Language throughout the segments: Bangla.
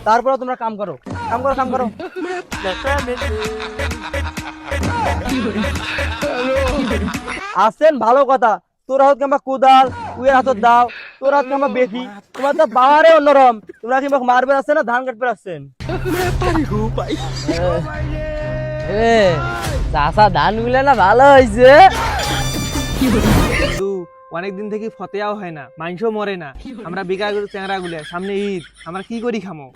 তারপরে তোমরা কাম করো, কাম করো, কাম করো। আসছেন ভালো কথা, তোরা হাত কিংবা কোদাল উয়ের হাতত দাও, তোরা হাত কিংবা বেশি, তোমার তো বাবারে অন্যরকম, তোমরা কিংবা মারবে আসছে না ধান কাটবে আসছেন। এ চাষা ধান গুলা না ভালো হয়েছে। কিন্তু অনেকদিন থেকে ফতেয়াও হয় না, মাংসও মরে না। আমরা বিকা করে চেংরা গুলে, সামনে ঈদ, আমরা কি করি খামো?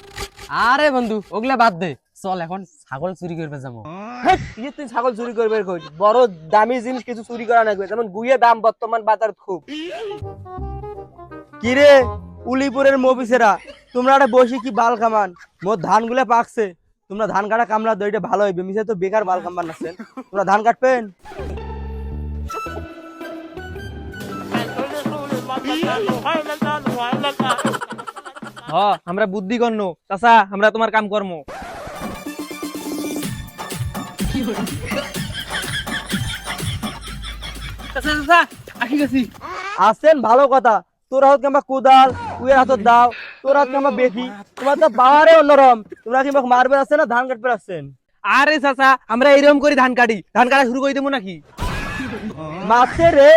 আরে বন্ধু ওগুলা বাদ দে, চল এখন ছাগল চুরি করবে যাবো। হেৎ, কি তুই ছাগল চুরি করবে কই? বড় দামি জিনিস কিছু চুরি করা না, যেমন গুইয়ে দাম বর্তমান বাজার খুব। কি রে উলিপুরের মফিসেরা, তোমরা একটা বসে কি বাল কামান? মোর ধান গুলা পাকছে, তোমরা ধান কাটা কামলা দইটা ভালো হইবে, মিশে তো বেকার বাল কামান আছেন। তোমরা ধান কাটবেন? হ, আমরা বুদ্ধি গণ্য চাচা, আমরা তোমার কাম কর্ম। চাচা চাচা আসি গেছি। আসছেন ভালো কথা, তোরা হাত কিংবা কোদাল উয়ের হাতত দাও, তোরা হাত কিংবা বেশি, তোমার তো বাবারে অন্যরকম, তোমরা কিংবা মারবে আসছে না ধান কাটবে আসছেন। আরে চাচা আমরা এইরকম করে ধান কাটি, ধান কাটা শুরু করে দেবো নাকি? মারছে রে,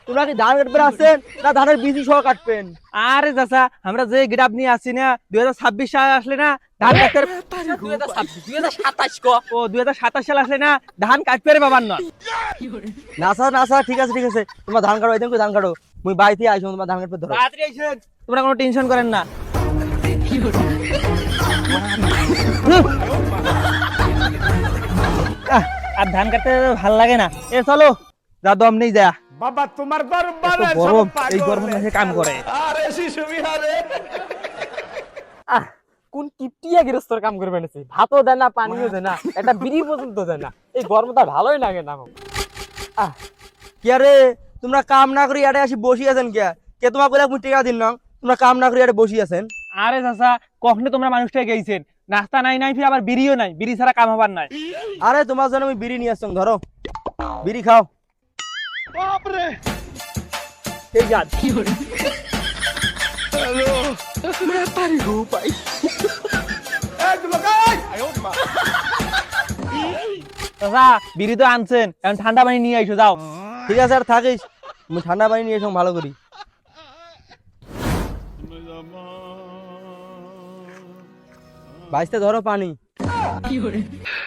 তোমরা কি ধান কাটবে আসছেন না ধানের বিচি সহ কাটবেন? আরে চাচা আমরা যে গ্রাফ নিয়ে আসছি না, 2026 সাল আসলে না ধান কাটতে, 2027 ক ও 2027 সাল আসলে না ধান কাটতে রে বাবার নয়। নাসা নাসা, ঠিক আছে ঠিক আছে, তোমরা ধান কাটো, এদিন ধান কাটো, মুই বাড়িতে আইসো, তোমার ধান কাটবে ধরো। তাড়াতাড়ি আইসেন, তোমরা কোনো টেনশন করেন না। আর ধান কাটতে ভাল লাগে না, এ চলো যা দম নেই যা। বাবা তোমার দরবারে এত গরম, এই গরমের মাঝে কাম করে। আরে শিশু বিহারে আহ কোন কিপটিয়া গৃহস্থর কাম করবে না, ভাতও দেয় না পানিও দেয় না, একটা বিড়ি পর্যন্ত দেয় না, এই গরম তো আর ভালোই লাগে না আমার। কে রে, তোমরা কাম না করি আড়ে আসি বসি আছেন কে? কে তোমার বলে মুই টিকা দিন না, তোমরা কাম না করি আড়ে বসি আছেন? আরে চাচা কখনো তোমরা মানুষটা গেছেন, নাস্তা নাই নাই ফির আবার বিড়িও নাই, বিড়ি ছাড়া কাম হবার নাই। আরে তোমার জন্য আমি বিড়ি নিয়ে আসছি, ধরো বিড়ি খাও। এই যান চাচা বিড়ি তো আনছেন, এখন ঠান্ডা পানি নিয়ে আইসো যাও। ঠিক আছে আর থাকিস, আমি ঠান্ডা পানি নিয়ে এসো ভালো করি। বাইসতে ধরো পানি।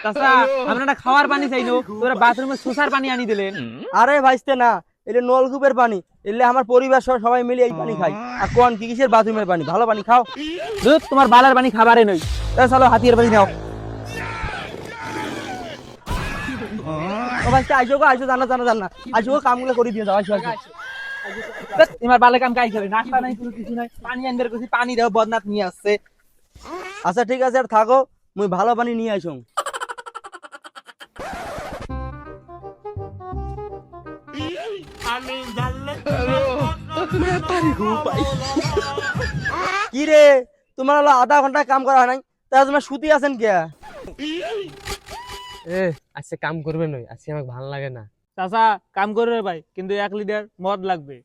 চাচা আমরা না খাওয়ার পানি চাইলো, তোরা বাথরুমে সোসার পানি আনি দিলেন। আরে ভাইস্তে না, এটা নলকূপের পানি, এলে আমার পরিবার সহ সবাই মিলে এই পানি খাই। আর কোন কি কিসের বাথরুমের পানি, ভালো পানি খাও। দুধ তোমার বালার পানি খাবারে নই, তা চলো হাতিয়ার পানি নাও। ও ভাইস্তে আইসো গো, আইসো, জানা জানা জানা, আইসো গো, কামগুলো করে দিয়ে যাও, আইসো আইসো। ধ্যাৎ, তোমার বালে কাম কাই করে, নাস্তা নাই কোনো কিছু নাই, পানি আনবে কইছি পানি দাও, বদনাথ নিয়ে আসছে। আচ্ছা ঠিক আছে আর থাকো, মুই ভালো পানি নিয়ে আইসো। কি রে, তোমার হলো আধা ঘন্টা কাম করা হয় নাই, তা তোমার সুতি আছেন কে? এ আজকে কাম করবে নই, আজকে আমাকে ভালো লাগে না। চাচা কাম করবে ভাই, কিন্তু 1 লিটার মদ লাগবে।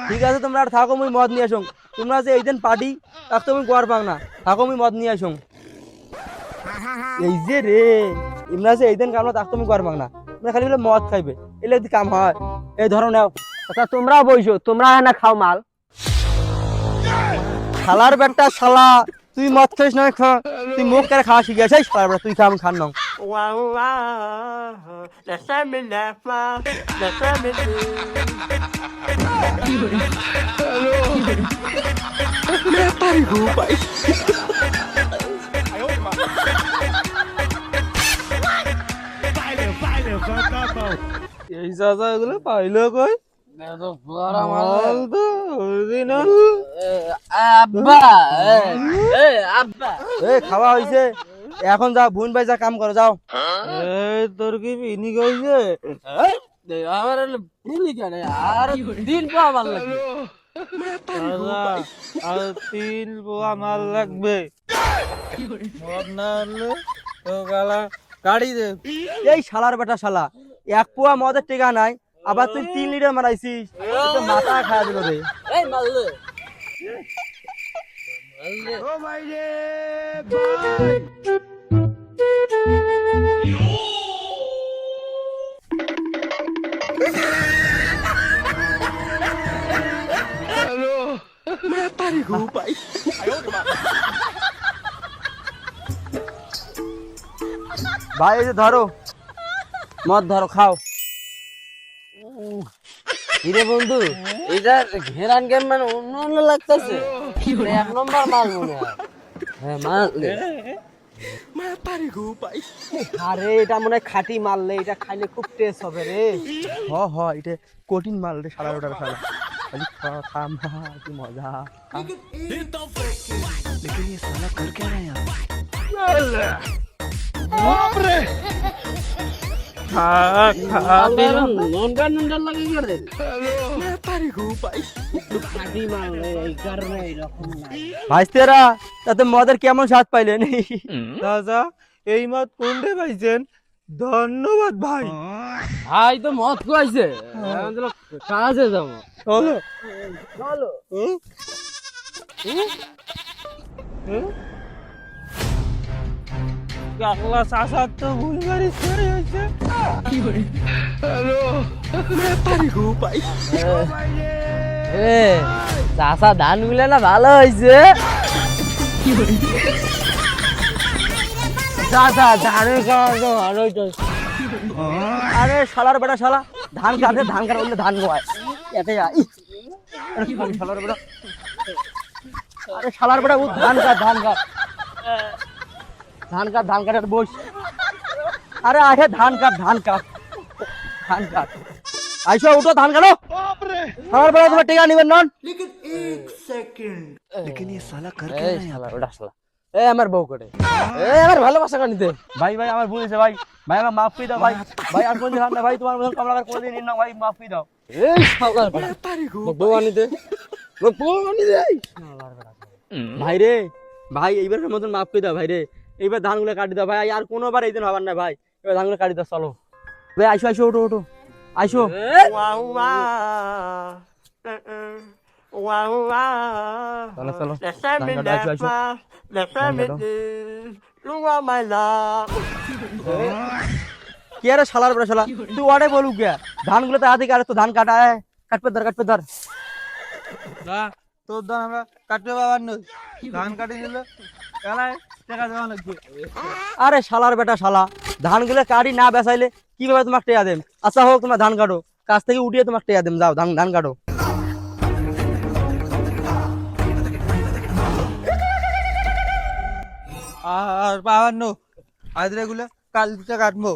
ঠিক আছে তোমরা আর থাকো, মুই মদ নিয়ে আসো। তোমরা যে এই দিন পার্টি, তাক তুমি গোয়ার পাও না, থাকো মুই মদ নিয়ে আসো। এই যে রে, ইমরা যে এই দিন কামলা, তাক তুমি গোয়ার পাও না, তোমরা খালি বলে মদ খাইবে, এলে যদি কাম হয়। এই ধরো নাও। আচ্ছা তোমরাও বইসো, তোমরা না খাও মাল। শালার বেটা শালা, তুই মদ খাইস না, তুই মুখ করে খাওয়া শিখে আছিস, শালার বেটা তুই খা, আমি খান নাও। এই চাচা এগুলো পাইলো কই? মাল তো original। আব্বা আব্বা এই খাওয়া হইছে, এখন যাও বোন ভাই, যা কাম করো যাও। এই তোর কি বিনি কইছে? আমার ভুলি কেন আর দিন পা ভালো লাগে। আর 3 পোয়া মাল লাগবে, মদ না আনলে তো গালা গাড়ি দে। এই শালার বেটা শালা, 1 পোয়া মদের টেকা নাই, আবার তুই 3 লিটার মারাইছিস, তো মাথা খায়া দিল রে। এই মারলে ও ভাই রে ভাই ভাই এই যে ধরো মদ ধরো খাও। হিরে বন্ধু এটা ঘেরান গেম মানে অন্য অন্য লাগতেছে, এক নম্বর মাল মনে হয়। হ্যাঁ মাল আরে এটা মনে হয় খাঁটি মারলে এটা খাইলে খুব টেস্ট হবে রে। হ এটা কঠিন মাল রে সারা ওটার সারা খালি খাম কি মজা। নন্ডা নন্ডা লাগে করে খাঁটি মাল এই কারণে এরকম না। ভাইস্তেরা তাতে মদের কেমন স্বাদ পাইলেন? দাদা এই মত কোনটা পাইছেন? ধন্যবাদ ভাই। ভাই তো মদ খাইছে, কাজে যাবো। চলো চলো। কাকলা চাষার তো ভুল গাড়ি ছেড়ে হয়েছে। চাষা ধান গুলো না ভালো হয়েছে। চাষা ধানের খাওয়া তো ভালো হইতো। আরে শালার বেটা শালা ধান কাটে বললে ধান গোয়ায় এতে শালার বেটা। আরে শালার বেটা ও ধান কাট বস। আরে আহে ধান কাট আইসো উঠো ধান কাটো। শালার বেটা তোমার টিকা নিবেন নন। এই শালা ওটা শালা এই আমার বউ করে এই আমার ভালোবাসা কানিতে। ভাই আমার ভুল হয়েছে ভাই আমার মাফ করে দাও ভাই আর কোনদিন হার না ভাই তোমার মতন কমলাকার কোনদিন নিন না ভাই মাফ করে দাও। এই শালা বউ আনিতে বউ আনিতে ভাই রে ভাই এইবারের মতন মাফ করে দাও ভাই রে। এইবার ধানগুলো কাটি দাও ভাই আর কোনোবার এই দিন হবার না ভাই। এবার ধানগুলো কাটি দাও চলো ভাই আইসো ওঠো আইসো। চলো কি আরে শালার বেটা শালা তুই ওটাই বলুক গে ধানগুলো তো হাতে কাটে তো ধান কাটা কাটপে ধর না তোর ধান আমরা কাটতে পারবার নই, ধান কাটি দিলে এলায় টাকা দেওয়া লাগবে। আরে শালার বেটা শালা ধানগুলো কাটি না বেচাইলে কিভাবে তোমাকে টেয়া দেম? আচ্ছা হোক তোমার ধান কাটো, কাছ থেকে উঠিয়ে তোমাকে টেয়া দেম, যাও ধান কাটো। আর পাবার নো আজরে গুলো কালকে কাটবো।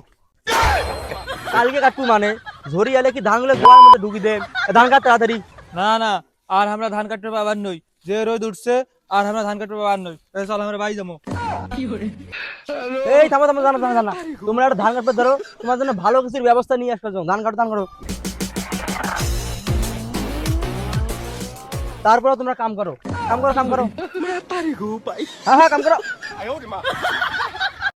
কালকে কাটবো মানে ঝরি এলে কি ধানগুলো গোয়ার মধ্যে ঢুকি দেম? ধান কাট তাড়াতাড়ি। না আর আমরা ধান কাটতে পারবার নই, যে রোদ উঠছে আর আমরা ধান কাটতে পারবার নই। চল আমরা বাড়ি যাবো। এই থামো জানা তোমরা একটা ধান কাটবে ধরো, তোমার জন্য ভালো কিছুর ব্যবস্থা নিয়ে আসবে। ধান কাটো তারপরে তোমরা কাম করো হ্যাঁ কাম করো।